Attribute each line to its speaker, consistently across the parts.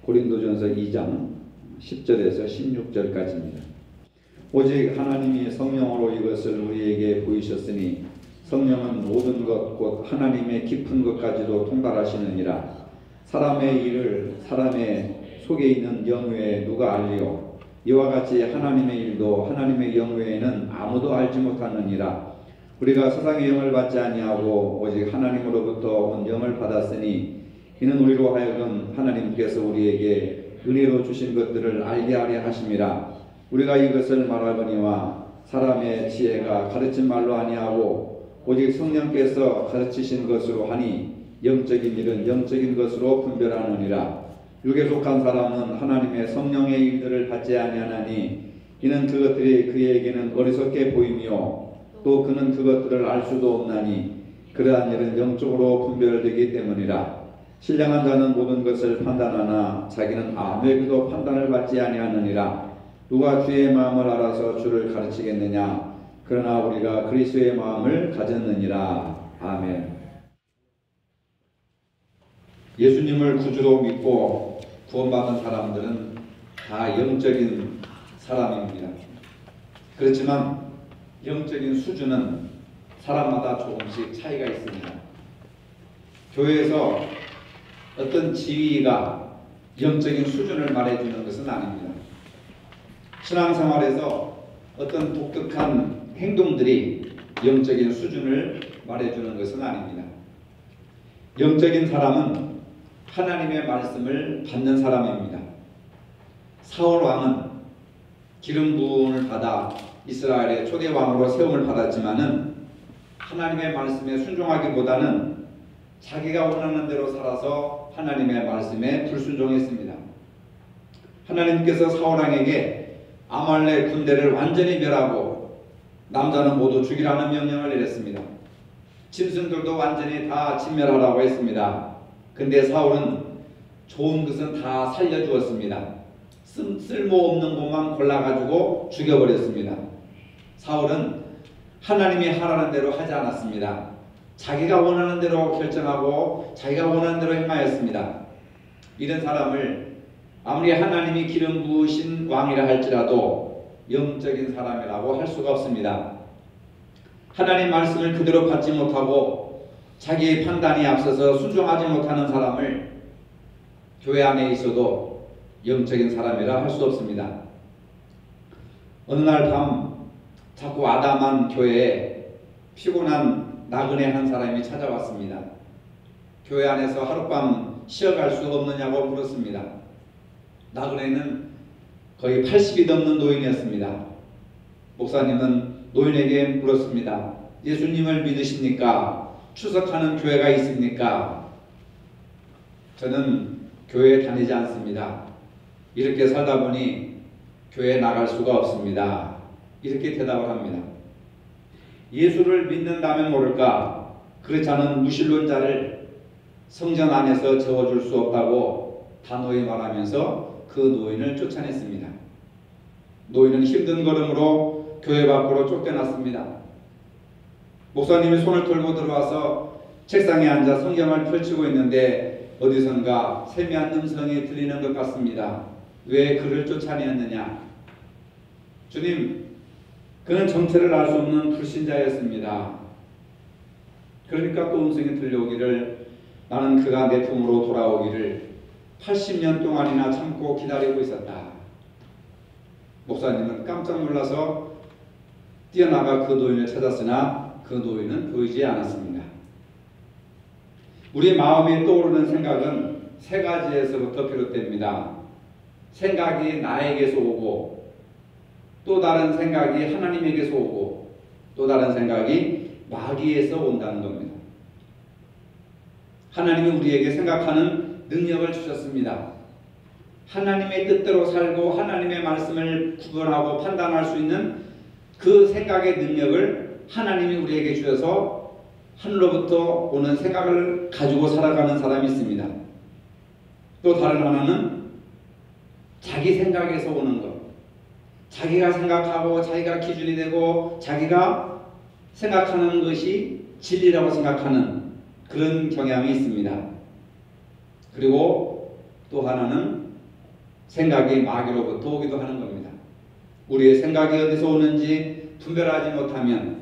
Speaker 1: 고린도전서 2장 10절에서 16절까지입니다. 오직 하나님이 성령으로 이것을 우리에게 보이셨으니 성령은 모든 것 곧 하나님의 깊은 것까지도 통달하시느니라. 사람의 일을 사람의 속에 있는 영 외에 누가 알리요? 이와 같이 하나님의 일도 하나님의 영 외에는 아무도 알지 못하느니라. 우리가 세상의 영을 받지 아니하고 오직 하나님으로부터 온 영을 받았으니 이는 우리로 하여금 하나님께서 우리에게 은혜로 주신 것들을 알게 하려 하심이라. 우리가 이것을 말하거니와 사람의 지혜가 가르친 말로 아니하고 오직 성령께서 가르치신 것으로 하니 영적인 일은 영적인 것으로 분별하느니라. 육에 속한 사람은 하나님의 성령의 일들을 받지 아니하나니 이는 그것들이 그에게는 어리석게 보이며 또 그는 그것들을 알 수도 없나니 그러한 일은 영적으로 분별되기 때문이라. 신령한 자는 모든 것을 판단하나 자기는 아무에게도 판단을 받지 아니하느니라. 누가 주의 마음을 알아서 주를 가르치겠느냐? 그러나 우리가 그리스도의 마음을 가졌느니라. 아멘. 예수님을 구주로 믿고 구원받은 사람들은 다 영적인 사람입니다. 그렇지만 영적인 수준은 사람마다 조금씩 차이가 있습니다. 교회에서 어떤 지위가 영적인 수준을 말해주는 것은 아닙니다. 신앙생활에서 어떤 독특한 행동들이 영적인 수준을 말해주는 것은 아닙니다. 영적인 사람은 하나님의 말씀을 받는 사람입니다. 사울 왕은 기름 부음을 받아 이스라엘의 초대 왕으로 세움을 받았지만은 하나님의 말씀에 순종하기보다는 자기가 원하는 대로 살아서 하나님의 말씀에 불순종했습니다. 하나님께서 사울 왕에게 아말렉 군대를 완전히 멸하고 남자는 모두 죽이라는 명령을 내렸습니다. 짐승들도 완전히 다 진멸하라고 했습니다. 근데 사울은 좋은 것은 다 살려주었습니다. 쓸모없는 것만 골라가지고 죽여버렸습니다. 사울은 하나님이 하라는 대로 하지 않았습니다. 자기가 원하는 대로 결정하고 자기가 원하는 대로 행하였습니다. 이런 사람을 아무리 하나님이 기름 부으신 왕이라 할지라도 영적인 사람이라고 할 수가 없습니다. 하나님 말씀을 그대로 받지 못하고 자기의 판단이 앞서서 순종하지 못하는 사람을 교회 안에 있어도 영적인 사람이라 할 수 없습니다. 어느 날 밤 자꾸 아담한 교회에 피곤한 나그네 한 사람이 찾아왔습니다. 교회 안에서 하룻밤 쉬어갈 수 없느냐고 물었습니다. 나그네는 거의 80이 넘는 노인이었습니다. 목사님은 노인에게 물었습니다. 예수님을 믿으십니까? 추석하는 교회가 있습니까? 저는 교회에 다니지 않습니다. 이렇게 살다 보니 교회에 나갈 수가 없습니다. 이렇게 대답을 합니다. 예수를 믿는다면 모를까? 그렇지 않은 무신론자를 성전 안에서 재워줄 수 없다고 단호히 말하면서 그 노인을 쫓아냈습니다. 노인은 힘든 걸음으로 교회 밖으로 쫓겨났습니다. 목사님이 손을 들고 들어와서 책상에 앉아 성경을 펼치고 있는데 어디선가 세미한 음성이 들리는 것 같습니다. 왜 그를 쫓아내었느냐? 주님, 그는 정체를 알 수 없는 불신자였습니다. 그러니까 또 음성이 들려오기를 나는 그가 내 품으로 돌아오기를 80년 동안이나 참고 기다리고 있었다. 목사님은 깜짝 놀라서 뛰어나가 그 노인을 찾았으나 그 노인은 보이지 않았습니다. 우리 마음에 떠오르는 생각은 세 가지에서부터 비롯됩니다. 생각이 나에게서 오고 또 다른 생각이 하나님에게서 오고 또 다른 생각이 마귀에서 온다는 겁니다. 하나님은 우리에게 생각하는 능력을 주셨습니다. 하나님의 뜻대로 살고 하나님의 말씀을 구분하고 판단할 수 있는 그 생각의 능력을 하나님이 우리에게 주셔서 하늘로부터 오는 생각을 가지고 살아가는 사람이 있습니다. 또 다른 하나는 자기 생각에서 오는 것. 자기가 생각하고 자기가 기준이 되고 자기가 생각하는 것이 진리라고 생각하는 그런 경향이 있습니다. 그리고 또 하나는 생각이 마귀로부터 오기도 하는 겁니다. 우리의 생각이 어디서 오는지 분별하지 못하면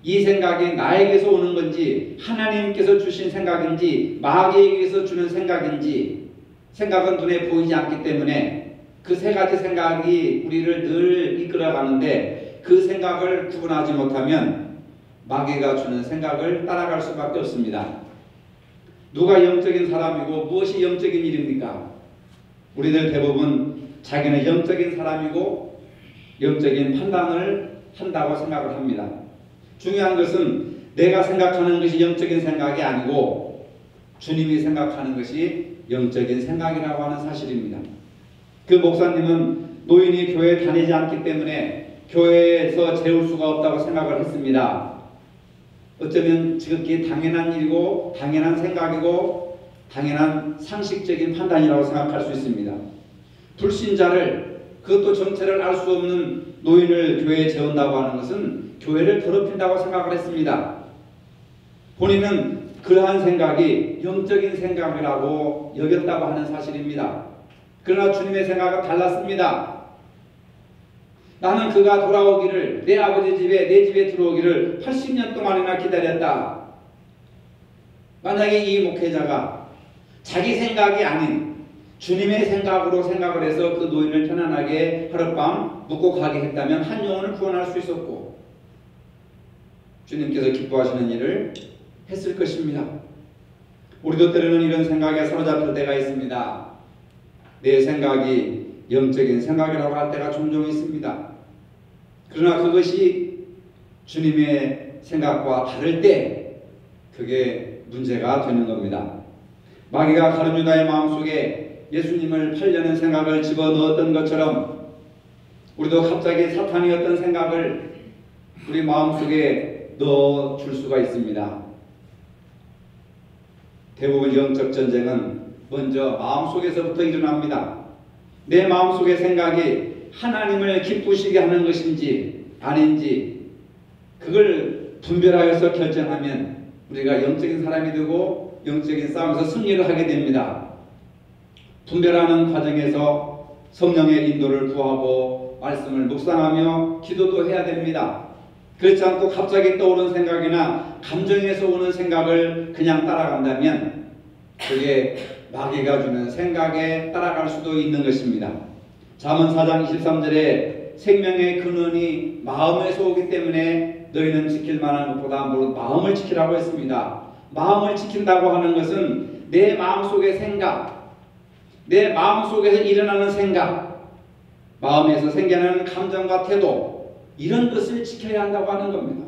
Speaker 1: 이 생각이 나에게서 오는 건지 하나님께서 주신 생각인지 마귀에게서 주는 생각인지 생각은 눈에 보이지 않기 때문에 그 세 가지 생각이 우리를 늘 이끌어가는데 그 생각을 구분하지 못하면 마귀가 주는 생각을 따라갈 수밖에 없습니다. 누가 영적인 사람이고 무엇이 영적인 일입니까? 우리들 대부분 자기는 영적인 사람이고 영적인 판단을 한다고 생각을 합니다. 중요한 것은 내가 생각하는 것이 영적인 생각이 아니고 주님이 생각하는 것이 영적인 생각이라고 하는 사실입니다. 그 목사님은 노인이 교회에 다니지 않기 때문에 교회에서 재울 수가 없다고 생각을 했습니다. 어쩌면 지극히 당연한 일이고 당연한 생각이고 당연한 상식적인 판단이라고 생각할 수 있습니다. 불신자를 그것도 정체를 알 수 없는 노인을 교회에 재운다고 하는 것은 교회를 더럽힌다고 생각을 했습니다. 본인은 그러한 생각이 영적인 생각이라고 여겼다고 하는 사실입니다. 그러나 주님의 생각은 달랐습니다. 나는 그가 돌아오기를 내 아버지 집에 내 집에 들어오기를 80년 동안이나 기다렸다. 만약에 이 목회자가 자기 생각이 아닌 주님의 생각으로 생각을 해서 그 노인을 편안하게 하룻밤 묵고 가게 했다면 한 영혼을 구원할 수 있었고 주님께서 기뻐하시는 일을 했을 것입니다. 우리도 때로는 이런 생각에 사로잡힐 때가 있습니다. 내 생각이 영적인 생각이라고 할 때가 종종 있습니다. 그러나 그것이 주님의 생각과 다를 때 그게 문제가 되는 겁니다. 마귀가 가룟 유다의 마음속에 예수님을 팔려는 생각을 집어넣었던 것처럼 우리도 갑자기 사탄이 어떤 생각을 우리 마음속에 넣어줄 수가 있습니다. 대부분 영적 전쟁은 먼저 마음속에서부터 일어납니다. 내 마음속의 생각이 하나님을 기쁘시게 하는 것인지 아닌지 그걸 분별하여서 결정하면 우리가 영적인 사람이 되고 영적인 싸움에서 승리를 하게 됩니다. 분별하는 과정에서 성령의 인도를 구하고 말씀을 묵상하며 기도도 해야 됩니다. 그렇지 않고 갑자기 떠오른 생각이나 감정에서 오는 생각을 그냥 따라간다면 그게 마귀가 주는 생각에 따라갈 수도 있는 것입니다. 잠언 4장 23절에 생명의 근원이 마음에서 오기 때문에 너희는 지킬 만한 것보다 마음을 지키라고 했습니다. 마음을 지킨다고 하는 것은 내 마음속의 생각, 내 마음속에서 일어나는 생각, 마음에서 생겨나는 감정과 태도 이런 것을 지켜야 한다고 하는 겁니다.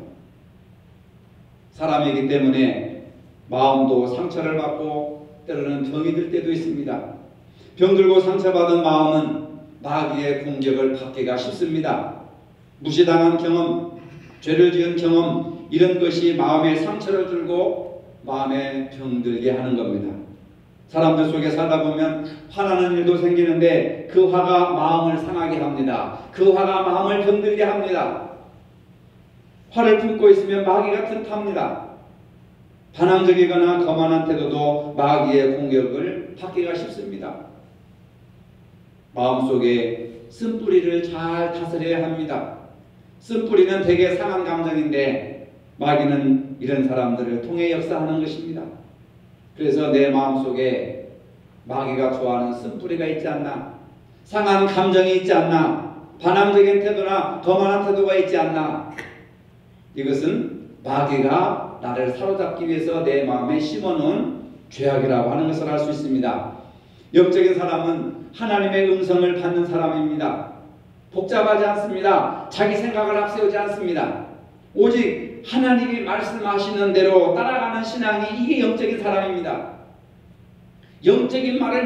Speaker 1: 사람이기 때문에 마음도 상처를 받고 때로는 병이 들 때도 있습니다. 병들고 상처받은 마음은 마귀의 공격을 받기가 쉽습니다. 무시당한 경험, 죄를 지은 경험 이런 것이 마음에 상처를 주고 마음에 병들게 하는 겁니다. 사람들 속에 살다 보면 화나는 일도 생기는데 그 화가 마음을 상하게 합니다. 그 화가 마음을 병들게 합니다. 화를 품고 있으면 마귀가 틈탑니다. 반항적이거나 거만한 태도도 마귀의 공격을 받기가 쉽습니다. 마음속에 쓴뿌리를 잘 다스려야 합니다. 쓴뿌리는 되게 상한 감정인데 마귀는 이런 사람들을 통해 역사하는 것입니다. 그래서 내 마음속에 마귀가 좋아하는 쓴뿌리가 있지 않나, 상한 감정이 있지 않나, 반항적인 태도나 거만한 태도가 있지 않나, 이것은 마귀가 나를 사로잡기 위해서 내 마음에 심어놓은 죄악이라고 하는 것을 알 수 있습니다. 영적인 사람은 하나님의 음성을 받는 사람입니다. 복잡하지 않습니다. 자기 생각을 앞세우지 않습니다. 오직 하나님이 말씀하시는 대로 따라가는 신앙이 이게 영적인 사람입니다. 영적인 말을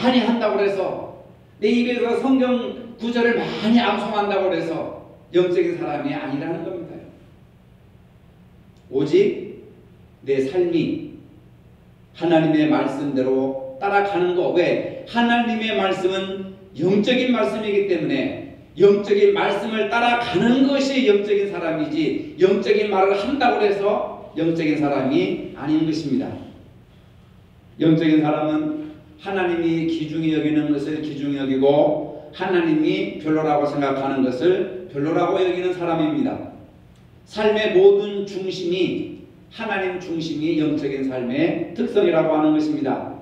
Speaker 1: 많이 한다고 해서 내 입에서 성경 구절을 많이 암송한다고 해서 영적인 사람이 아니라는 겁니다. 오직 내 삶이 하나님의 말씀대로 따라가는 거. 왜? 하나님의 말씀은 영적인 말씀이기 때문에 영적인 말씀을 따라가는 것이 영적인 사람이지 영적인 말을 한다고 해서 영적인 사람이 아닌 것입니다. 영적인 사람은 하나님이 귀중히 여기는 것을 귀중히 여기고 하나님이 별로라고 생각하는 것을 별로라고 여기는 사람입니다. 삶의 모든 중심이 하나님 중심이 영적인 삶의 특성이라고 하는 것입니다.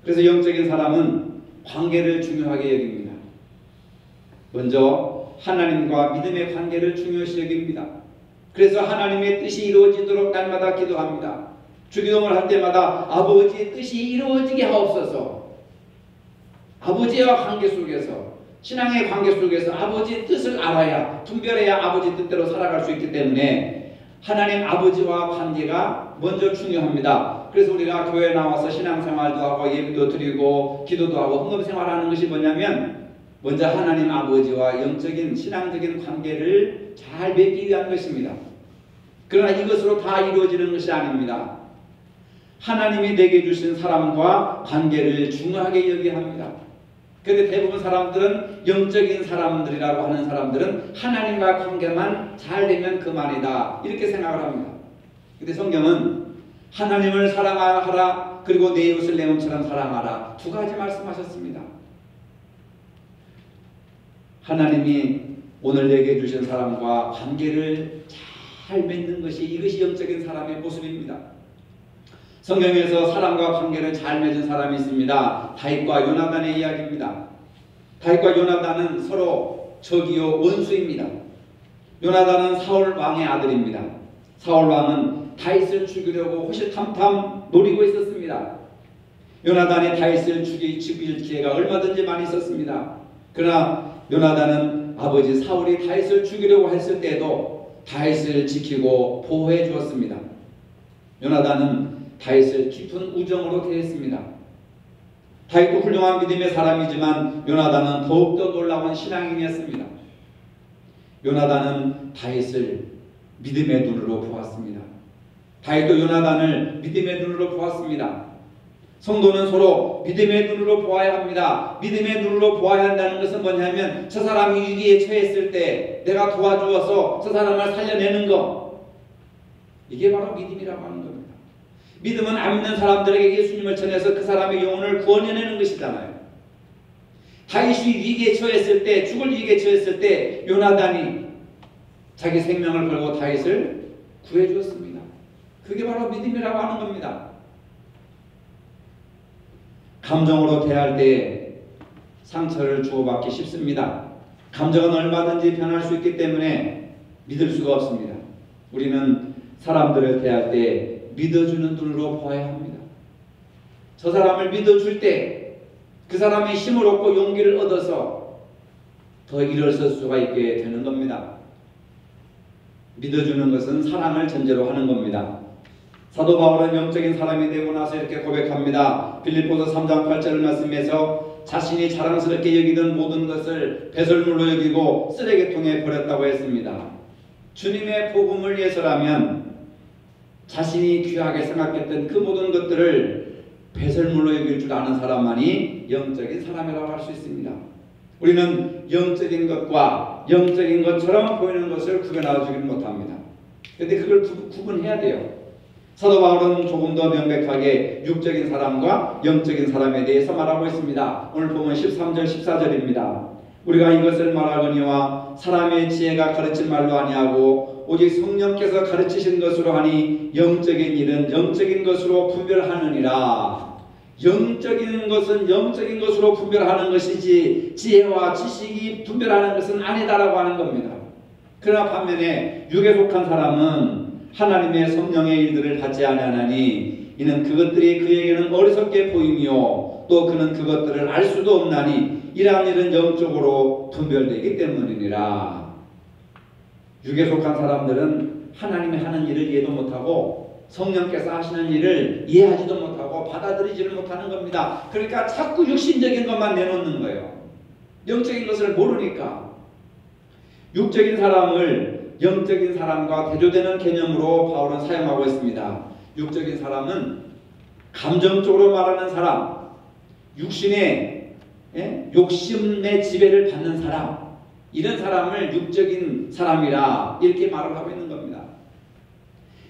Speaker 1: 그래서 영적인 사람은 관계를 중요하게 여깁니다. 먼저 하나님과 믿음의 관계를 중요시 여깁니다. 그래서 하나님의 뜻이 이루어지도록 날마다 기도합니다. 주기도문을 할 때마다 아버지의 뜻이 이루어지게 하옵소서. 아버지와 관계 속에서, 신앙의 관계 속에서 아버지의 뜻을 알아야, 분별해야 아버지 뜻대로 살아갈 수 있기 때문에 하나님 아버지와 관계가 먼저 중요합니다. 그래서 우리가 교회에 나와서 신앙생활도 하고 예배도 드리고 기도도 하고 헌금생활하는 것이 뭐냐면 먼저 하나님 아버지와 영적인 신앙적인 관계를 잘 맺기 위한 것입니다. 그러나 이것으로 다 이루어지는 것이 아닙니다. 하나님이 내게 주신 사람과 관계를 중요하게 여겨야 합니다. 그런데 대부분 사람들은 영적인 사람들이라고 하는 사람들은 하나님과 관계만 잘 되면 그만이다 이렇게 생각을 합니다. 그런데 성경은 하나님을 사랑하라 그리고 내 이웃을 내 몸처럼 사랑하라 두 가지 말씀하셨습니다. 하나님이 오늘 내게 주신 사람과 관계를 잘 맺는 것이 이것이 영적인 사람의 모습입니다. 성경에서 사람과 관계를 잘 맺은 사람이 있습니다. 다윗과 요나단의 이야기입니다. 다윗과 요나단은 서로 적이요 원수입니다. 요나단은 사울 왕의 아들입니다. 사울 왕은 다윗을 죽이려고 호시탐탐 노리고 있었습니다. 요나단이 다윗을 죽일 기회가 얼마든지 많이 있었습니다. 그러나 요나단은 아버지 사울이 다윗을 죽이려고 했을 때에도 다윗을 지키고 보호해 주었습니다. 요나단은 다윗을 깊은 우정으로 대했습니다. 다윗도 훌륭한 믿음의 사람이지만 요나단은 더욱더 놀라운 신앙인이었습니다. 요나단은 다윗을 믿음의 눈으로 보았습니다. 다윗도 요나단을 믿음의 눈으로 보았습니다. 성도는 서로 믿음의 눈으로 보아야 합니다. 믿음의 눈으로 보아야 한다는 것은 뭐냐면 저 사람이 위기에 처했을 때 내가 도와주어서 저 사람을 살려내는 것, 이게 바로 믿음이라고 하는 겁니다. 믿음은 안 믿는 사람들에게 예수님을 전해서 그 사람의 영혼을 구원해내는 것이잖아요. 다윗이 위기에 처했을 때, 죽을 위기에 처했을 때 요나단이 자기 생명을 걸고 다윗을 구해주었습니다. 그게 바로 믿음이라고 하는 겁니다. 감정으로 대할 때 상처를 주고받기 쉽습니다. 감정은 얼마든지 변할 수 있기 때문에 믿을 수가 없습니다. 우리는 사람들을 대할 때 믿어주는 눈으로 보아야 합니다. 저 사람을 믿어줄 때 그 사람의 힘을 얻고 용기를 얻어서 더 일어설 수가 있게 되는 겁니다. 믿어주는 것은 사랑을 전제로 하는 겁니다. 사도 바울은 영적인 사람이 되고 나서 이렇게 고백합니다. 빌립보서 3장 8절 말씀에서 자신이 자랑스럽게 여기던 모든 것을 배설물로 여기고 쓰레기통에 버렸다고 했습니다. 주님의 복음을 위해서라면 자신이 귀하게 생각했던 그 모든 것들을 배설물로 여길 줄 아는 사람만이 영적인 사람이라고 할 수 있습니다. 우리는 영적인 것과 영적인 것처럼 보이는 것을 구분하지는 못합니다. 그런데 그걸 구분해야 돼요. 사도 바울은 조금 더 명백하게 육적인 사람과 영적인 사람에 대해서 말하고 있습니다. 오늘 보면 13절 14절입니다. 우리가 이것을 말하거니와 사람의 지혜가 가르친 말로 아니하고 오직 성령께서 가르치신 것으로 하니 영적인 일은 영적인 것으로 분별하느니라. 영적인 것은 영적인 것으로 분별하는 것이지 지혜와 지식이 분별하는 것은 아니다라고 하는 겁니다. 그러나 반면에 육에 속한 사람은 하나님의 성령의 일들을 받지 아니하나니 이는 그것들이 그에게는 어리석게 보이며 또 그는 그것들을 알 수도 없나니 이러한 일은 영적으로 분별되기 때문이니라. 육에 속한 사람들은 하나님이 하는 일을 이해도 못하고 성령께서 하시는 일을 이해하지도 못하고 받아들이지를 못하는 겁니다. 그러니까 자꾸 육신적인 것만 내놓는 거예요. 영적인 것을 모르니까. 육적인 사람을 영적인 사람과 대조되는 개념으로 바울은 사용하고 있습니다. 육적인 사람은 감정적으로 말하는 사람, 육신의 욕심의 지배를 받는 사람, 이런 사람을 육적인 사람이라 이렇게 말을 하고 있는 겁니다.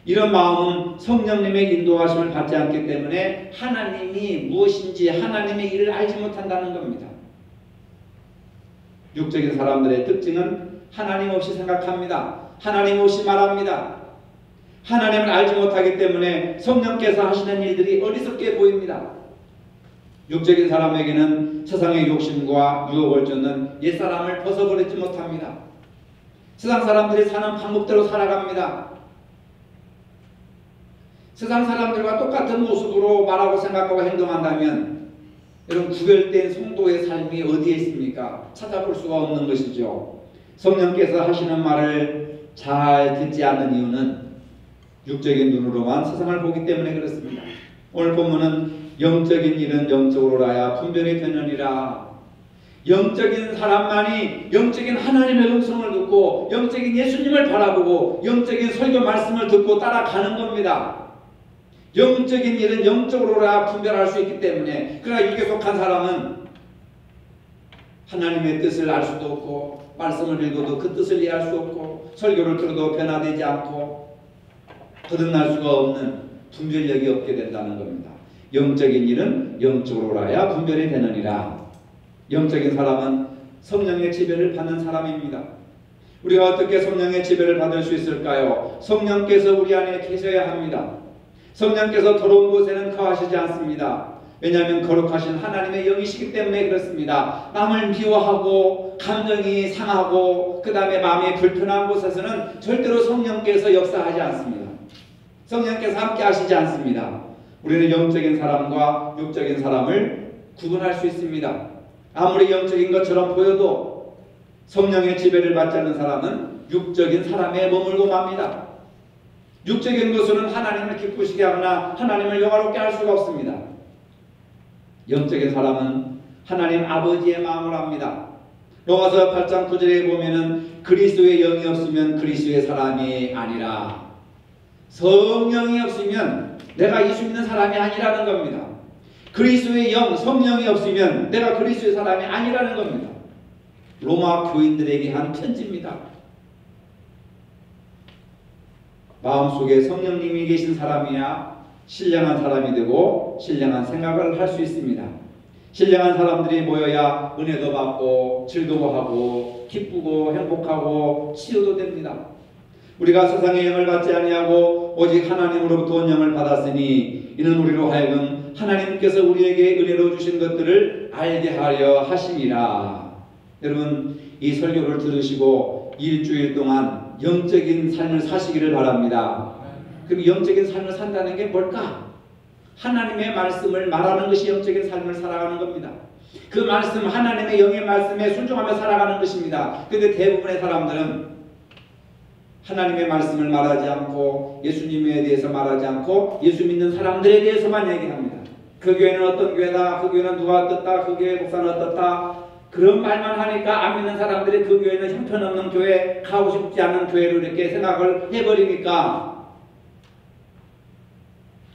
Speaker 1: 이런 마음은 성령님의 인도하심을 받지 않기 때문에 하나님이 무엇인지 하나님의 일을 알지 못한다는 겁니다. 육적인 사람들의 특징은 하나님 없이 생각합니다. 하나님 없이 말합니다. 하나님을 알지 못하기 때문에 성령께서 하시는 일들이 어리석게 보입니다. 육적인 사람에게는 세상의 욕심과 유혹을 쫓는 옛사람을 벗어버리지 못합니다. 세상 사람들이 사는 방법대로 살아갑니다. 세상 사람들과 똑같은 모습으로 말하고 생각하고 행동한다면 여러분 구별된 성도의 삶이 어디에 있습니까? 찾아볼 수가 없는 것이죠. 성령께서 하시는 말을 잘 듣지 않는 이유는 육적인 눈으로만 세상을 보기 때문에 그렇습니다. 오늘 본문은 영적인 일은 영적으로 하야 분별이 되느니라. 영적인 사람만이 영적인 하나님의 음성을 듣고 영적인 예수님을 바라보고 영적인 설교 말씀을 듣고 따라가는 겁니다. 영적인 일은 영적으로라 분별할 수 있기 때문에. 그러나 육에 속한 사람은 하나님의 뜻을 알 수도 없고 말씀을 읽어도 그 뜻을 이해할 수 없고 설교를 들어도 변화되지 않고 거듭날 수가 없는 분별력이 없게 된다는 겁니다. 영적인 일은 영적으로라야 분별이 되느니라. 영적인 사람은 성령의 지배를 받는 사람입니다. 우리가 어떻게 성령의 지배를 받을 수 있을까요? 성령께서 우리 안에 계셔야 합니다. 성령께서 더러운 곳에는 거하시지 않습니다. 왜냐하면 거룩하신 하나님의 영이시기 때문에 그렇습니다. 남을 미워하고 감정이 상하고 그 다음에 마음이 불편한 곳에서는 절대로 성령께서 역사하지 않습니다. 성령께서 함께 하시지 않습니다. 우리는 영적인 사람과 육적인 사람을 구분할 수 있습니다. 아무리 영적인 것처럼 보여도 성령의 지배를 받지 않는 사람은 육적인 사람에 머물고 맙니다. 육적인 것으로는 하나님을 기쁘시게 하거나 하나님을 영화롭게 할 수가 없습니다. 영적인 사람은 하나님 아버지의 마음을 합니다. 로마서 8장 9절에 보면은 그리스도의 영이 없으면 그리스도의 사람이 아니라, 성령이 없으면 내가 예수 믿는 사람이 아니라는 겁니다. 그리스도의 영, 성령이 없으면 내가 그리스도의 사람이 아니라는 겁니다. 로마 교인들에게 한 편지입니다. 마음속에 성령님이 계신 사람이야 신령한 사람이 되고 신령한 생각을 할 수 있습니다. 신령한 사람들이 모여야 은혜도 받고 즐거워하고 기쁘고 행복하고 치유도 됩니다. 우리가 세상의 영을 받지 아니하고 오직 하나님으로부터 온 영을 받았으니 이는 우리로 하여금 하나님께서 우리에게 은혜로 주신 것들을 알게 하려 하심이라. 여러분, 이 설교를 들으시고 일주일 동안 영적인 삶을 사시기를 바랍니다. 그럼 영적인 삶을 산다는 게 뭘까? 하나님의 말씀을 말하는 것이 영적인 삶을 살아가는 겁니다. 그 말씀, 하나님의 영의 말씀에 순종하며 살아가는 것입니다. 그런데 대부분의 사람들은 하나님의 말씀을 말하지 않고 예수님에 대해서 말하지 않고 예수 믿는 사람들에 대해서만 얘기합니다. 그 교회는 어떤 교회다, 그 교회는 누가 어떻다, 그 교회 목사는 어떻다, 그런 말만 하니까 안 믿는 사람들이 그 교회는 형편없는 교회, 가고 싶지 않은 교회로 이렇게 생각을 해버리니까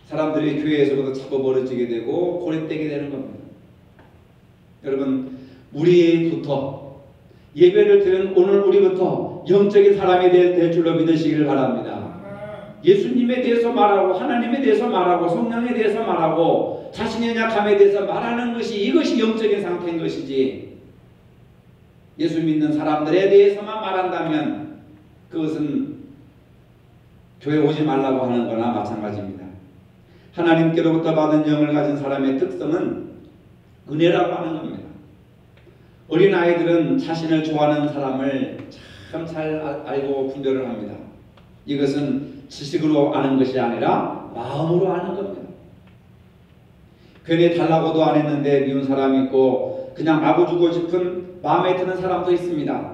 Speaker 1: 사람들이 교회에서부터 자꾸 멀어지게 되고 고립되게 되는 겁니다. 여러분, 우리부터 예배를 드리는 오늘 우리부터 영적인 사람이 될 줄로 믿으시기를 바랍니다. 예수님에 대해서 말하고 하나님에 대해서 말하고 성령에 대해서 말하고 자신의 약함에 대해서 말하는 것이, 이것이 영적인 상태인 것이지, 예수 믿는 사람들에 대해서만 말한다면 그것은 교회 오지 말라고 하는 거나 마찬가지입니다. 하나님께로부터 받은 영을 가진 사람의 특성은 은혜라고 하는 겁니다. 어린아이들은 자신을 좋아하는 사람을 참 잘 알고 분별을 합니다. 이것은 지식으로 아는 것이 아니라 마음으로 아는 겁니다. 괜히 달라고도 안 했는데 미운 사람이 있고 그냥 마구주고 싶은 마음에 드는 사람도 있습니다.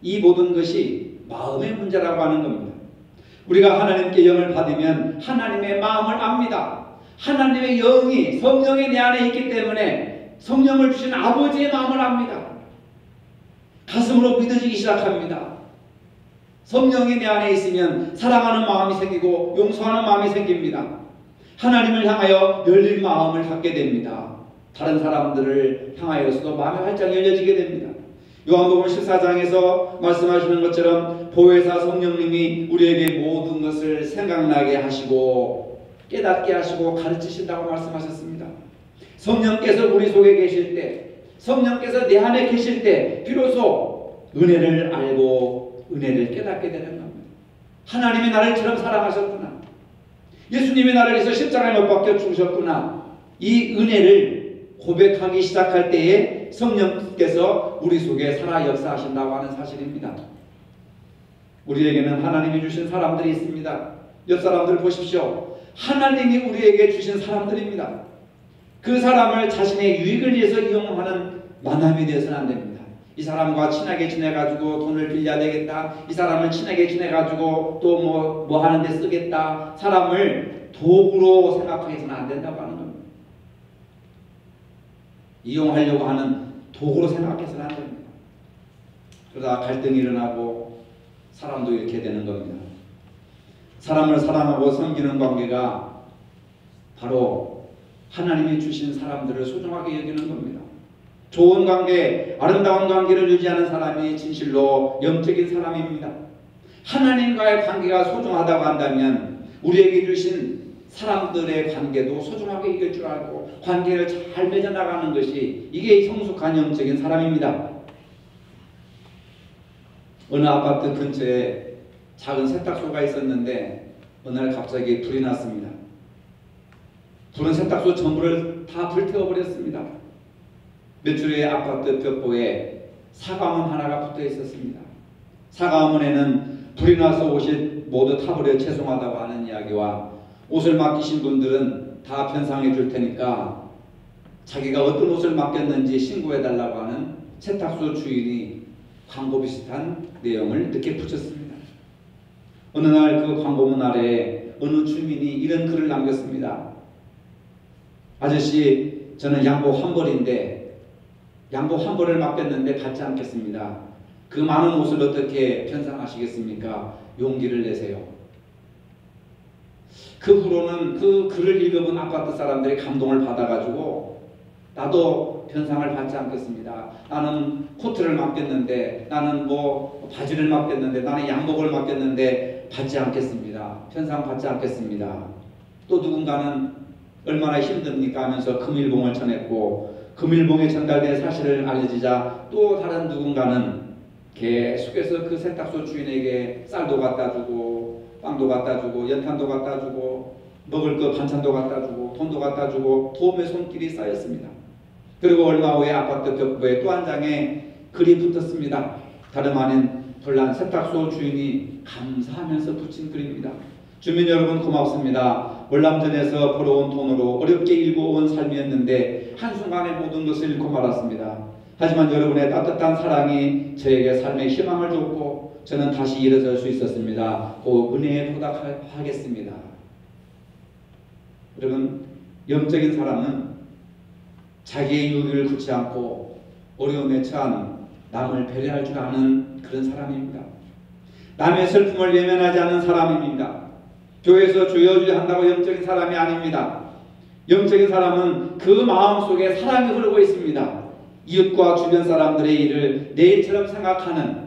Speaker 1: 이 모든 것이 마음의 문제라고 하는 겁니다. 우리가 하나님께 영을 받으면 하나님의 마음을 압니다. 하나님의 영이, 성령이 내 안에 있기 때문에 성령을 주신 아버지의 마음을 압니다. 가슴으로 믿어지기 시작합니다. 성령이 내 안에 있으면 사랑하는 마음이 생기고 용서하는 마음이 생깁니다. 하나님을 향하여 열린 마음을 갖게 됩니다. 다른 사람들을 향하여서도 마음이 활짝 열려지게 됩니다. 요한복음 14장에서 말씀하시는 것처럼 보혜사 성령님이 우리에게 모든 것을 생각나게 하시고 깨닫게 하시고 가르치신다고 말씀하셨습니다. 성령께서 우리 속에 계실 때, 성령께서 내 안에 계실 때 비로소 은혜를 알고 은혜를 깨닫게 되는 겁니다. 하나님이 나를 처럼 사랑하셨구나. 예수님이 나를 위해서 십자가에 못 박혀 죽으셨구나. 이 은혜를 고백하기 시작할 때에 성령께서 우리 속에 살아 역사하신다고 하는 사실입니다. 우리에게는 하나님이 주신 사람들이 있습니다. 옆 사람들 보십시오. 하나님이 우리에게 주신 사람들입니다. 그 사람을 자신의 유익을 위해서 이용하는 만남이 되어서는 안 됩니다. 이 사람과 친하게 지내가지고 돈을 빌려야 되겠다. 이 사람을 친하게 지내가지고 또 뭐 하는 데 쓰겠다. 사람을 도구로 생각해서는 안 된다고 하는 겁니다. 이용하려고 하는 도구로 생각해서는 안 됩니다. 그러다 갈등이 일어나고 사람도 잃게 되는 겁니다. 사람을 사랑하고 섬기는 관계가 바로 하나님이 주신 사람들을 소중하게 여기는 겁니다. 좋은 관계, 아름다운 관계를 유지하는 사람이 진실로 영적인 사람입니다. 하나님과의 관계가 소중하다고 한다면 우리에게 주신 사람들의 관계도 소중하게 여길 줄 알고 관계를 잘 맺어나가는 것이 이게 성숙한 영적인 사람입니다. 어느 아파트 근처에 작은 세탁소가 있었는데 어느 날 갑자기 불이 났습니다. 불은 세탁소 전부를 다 불태워버렸습니다. 몇 줄의 아파트 벽보에 사과문 하나가 붙어 있었습니다. 사과문에는 불이 나서 옷이 모두 타버려 죄송하다고 하는 이야기와 옷을 맡기신 분들은 다 변상해 줄 테니까 자기가 어떤 옷을 맡겼는지 신고해달라고 하는 세탁소 주인이 광고 비슷한 내용을 이렇게 붙였습니다. 어느 날 그 광고문 아래에 어느 주민이 이런 글을 남겼습니다. 아저씨, 저는 양복 한 벌인데 양복 한 벌을 맡겼는데 받지 않겠습니다. 그 많은 옷을 어떻게 변상하시겠습니까? 용기를 내세요. 그 후로는 그 글을 읽어본 아파트 사람들이 감동을 받아가지고 나도 변상을 받지 않겠습니다. 나는 코트를 맡겼는데, 나는 뭐 바지를 맡겼는데, 나는 양복을 맡겼는데 받지 않겠습니다. 변상 받지 않겠습니다. 또 누군가는 얼마나 힘듭니까 하면서 금일봉을 전했고, 금일봉에 전달된 사실을 알려지자 또 다른 누군가는 계속해서 그 세탁소 주인에게 쌀도 갖다 주고 빵도 갖다 주고 연탄도 갖다 주고 먹을 거 반찬도 갖다 주고 돈도 갖다 주고 도움의 손길이 쌓였습니다. 그리고 얼마 후에 아파트 벽보에 또 한 장의 글이 붙었습니다. 다름 아닌 불난 세탁소 주인이 감사하면서 붙인 글입니다. 주민 여러분 고맙습니다. 월남전에서 벌어온 돈으로 어렵게 일궈온 삶이었는데 한순간에 모든 것을 잃고 말았습니다. 하지만 여러분의 따뜻한 사랑이 저에게 삶의 희망을 줬고 저는 다시 일어설 수 있었습니다. 그 은혜에 보답하겠습니다. 여러분, 영적인 사람은 자기의 유익을 굳지 않고 어려움에 처한 남을 배려할 줄 아는 그런 사람입니다. 남의 슬픔을 외면하지 않는 사람입니다. 교회에서 주여 한다고 영적인 사람이 아닙니다. 영적인 사람은 그 마음속에 사랑이 흐르고 있습니다. 이웃과 주변 사람들의 일을 내 일처럼 생각하는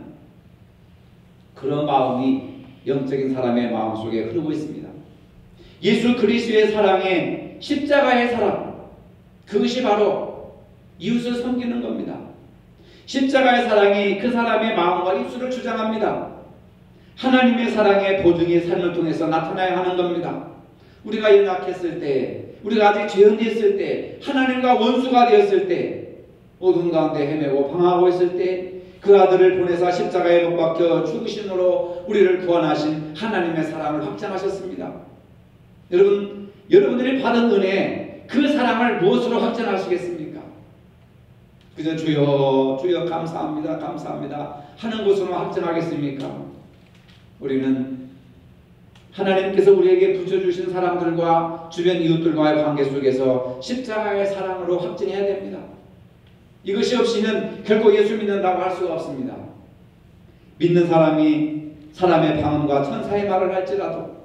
Speaker 1: 그런 마음이 영적인 사람의 마음속에 흐르고 있습니다. 예수 그리스도의 사랑에 십자가의 사랑, 그것이 바로 이웃을 섬기는 겁니다. 십자가의 사랑이 그 사람의 마음과 입술을 주장합니다. 하나님의 사랑의 보증이 삶을 통해서 나타나야 하는 겁니다. 우리가 연약했을 때, 우리가 아직 죄인됐을 때, 하나님과 원수가 되었을 때, 어둠 가운데 헤매고 방황하고 있을 때 그 아들을 보내사 십자가에 못 박혀 죽으심으로 우리를 구원하신 하나님의 사랑을 확증하셨습니다. 여러분, 여러분들이 받은 은혜, 그 사랑을 무엇으로 확증하시겠습니까? 그저 주여 주여 감사합니다 감사합니다 하는 것으로 확증하겠습니까? 우리는 하나님께서 우리에게 붙여주신 사람들과 주변 이웃들과의 관계 속에서 십자가의 사랑으로 확증해야 됩니다. 이것이 없이는 결코 예수 믿는다고 할 수가 없습니다. 믿는 사람이 사람의 방언과 천사의 말을 할지라도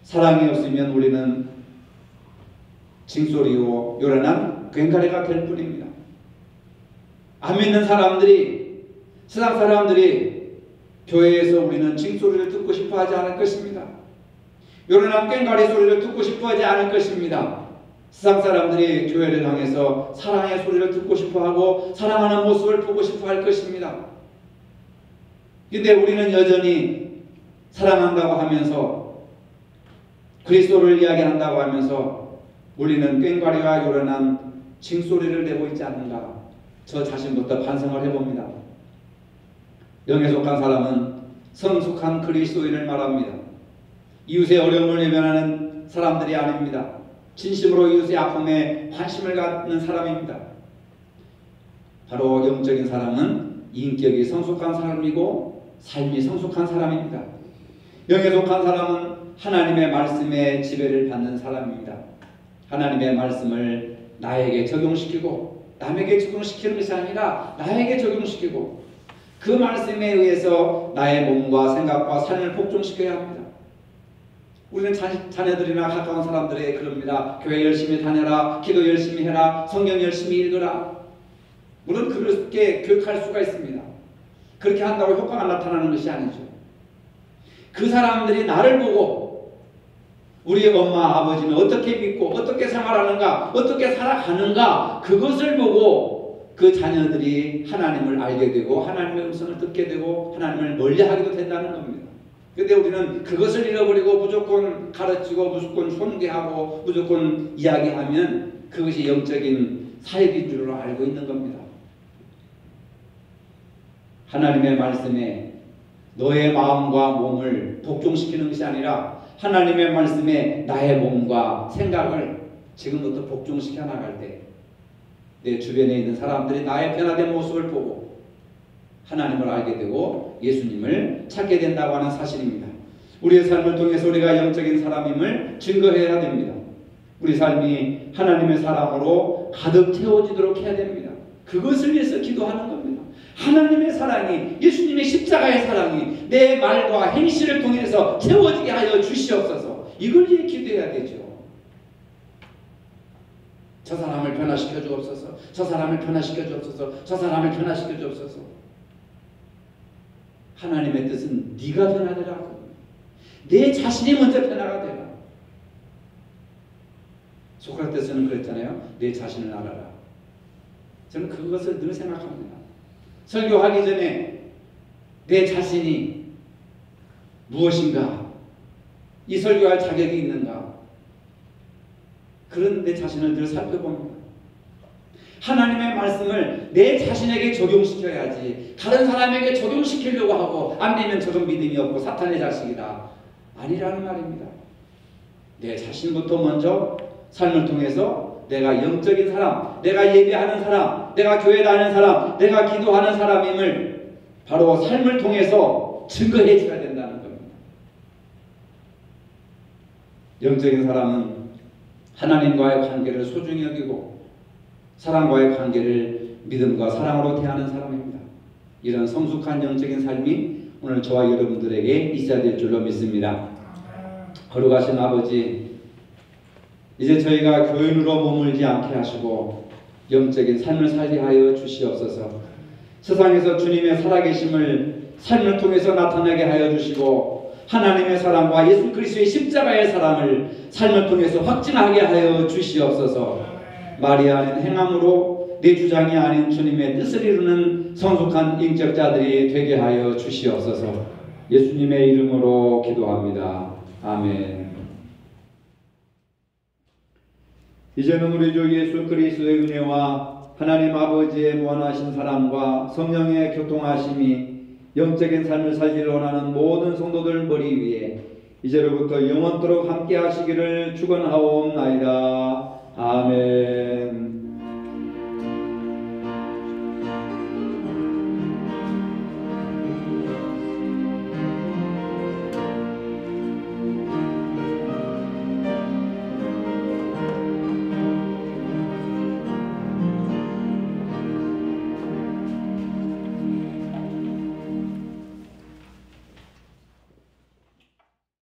Speaker 1: 사랑이 없으면 우리는 징소리요 요란한 괭가리가 될 뿐입니다. 안 믿는 사람들이, 세상 사람들이 교회에서 우리는 징소리를 듣고 싶어 하지 않을 것입니다. 요란한 꽹과리 소리를 듣고 싶어 하지 않을 것입니다. 세상 사람들이 교회를 향해서 사랑의 소리를 듣고 싶어 하고 사랑하는 모습을 보고 싶어 할 것입니다. 근데 우리는 여전히 사랑한다고 하면서 그리스도를 이야기한다고 하면서 우리는 꽹과리와 요란한 징소리를 내고 있지 않는가? 저 자신부터 반성을 해봅니다. 영에 속한 사람은 성숙한 그리스도인을 말합니다. 이웃의 어려움을 외면하는 사람들이 아닙니다. 진심으로 이웃의 아픔에 관심을 갖는 사람입니다. 바로 영적인 사람은 인격이 성숙한 사람이고 삶이 성숙한 사람입니다. 영에 속한 사람은 하나님의 말씀에 지배를 받는 사람입니다. 하나님의 말씀을 나에게 적용시키고 남에게 적용시키는 것이 아니라 나에게 적용시키고 그 말씀에 의해서 나의 몸과 생각과 삶을 복종시켜야 합니다. 우리는 자녀들이나 가까운 사람들에게 그럽니다. 교회 열심히 다녀라, 기도 열심히 해라, 성경 열심히 읽어라. 물론 그렇게 교육할 수가 있습니다. 그렇게 한다고 효과가 나타나는 것이 아니죠. 그 사람들이 나를 보고 우리 엄마 아버지는 어떻게 믿고 어떻게 생활하는가, 어떻게 살아가는가, 그것을 보고 그 자녀들이 하나님을 알게 되고 하나님의 음성을 듣게 되고 하나님을 멀리하기도 된다는 겁니다. 그런데 우리는 그것을 잃어버리고 무조건 가르치고 무조건 손대하고 무조건 이야기하면 그것이 영적인 사역인 줄로 알고 있는 겁니다. 하나님의 말씀에 너의 마음과 몸을 복종시키는 것이 아니라 하나님의 말씀에 나의 몸과 생각을 지금부터 복종시켜 나갈 때 내 주변에 있는 사람들이 나의 변화된 모습을 보고 하나님을 알게 되고 예수님을 찾게 된다고 하는 사실입니다. 우리의 삶을 통해서 우리가 영적인 사람임을 증거해야 됩니다. 우리 삶이 하나님의 사랑으로 가득 채워지도록 해야 됩니다. 그것을 위해서 기도하는 겁니다. 하나님의 사랑이, 예수님의 십자가의 사랑이 내 말과 행실을 통해서 채워지게 하여 주시옵소서. 이걸 위해 기도해야 되죠. 저 사람을 변화시켜 주옵소서. 저 사람을 변화시켜 주옵소서. 저 사람을 변화시켜 주옵소서. 하나님의 뜻은 네가 변화되라. 내 자신이 먼저 변화가 되라. 소크라테스는 그랬잖아요. 내 자신을 알아라. 저는 그것을 늘 생각합니다. 설교하기 전에 내 자신이 무엇인가, 이 설교할 자격이 있는가, 그런 내 자신을 늘 살펴봅니다. 하나님의 말씀을 내 자신에게 적용시켜야지 다른 사람에게 적용시키려고 하고 안 되면 저건 믿음이 없고 사탄의 자식이다 아니라는 말입니다. 내 자신부터 먼저 삶을 통해서 내가 영적인 사람, 내가 예배하는 사람, 내가 교회 다니는 사람, 내가 기도하는 사람임을 바로 삶을 통해서 증거해 줘야 된다는 겁니다. 영적인 사람은 하나님과의 관계를 소중히 여기고 사람과의 관계를 믿음과 사랑으로 대하는 사람입니다. 이런 성숙한 영적인 삶이 오늘 저와 여러분들에게 있어야 될 줄로 믿습니다. 거룩하신 아버지, 이제 저희가 교인으로 머물지 않게 하시고 영적인 삶을 살게 하여 주시옵소서. 세상에서 주님의 살아계심을 삶을 통해서 나타나게 하여 주시고 하나님의 사랑과 예수 그리스도의 십자가의 사랑을 삶을 통해서 확증하게 하여 주시옵소서. 말이 아닌 행함으로 내 주장이 아닌 주님의 뜻을 이루는 성숙한 인격자들이 되게 하여 주시옵소서. 예수님의 이름으로 기도합니다. 아멘. 이제는 우리 주 예수 그리스도의 은혜와 하나님 아버지의 무한하신 사랑과 성령의 교통하심이 영적인 삶을 살기를 원하는 모든 성도들 머리 위에 이제로부터 영원토록 함께 하시기를 축원하옵나이다. 아멘.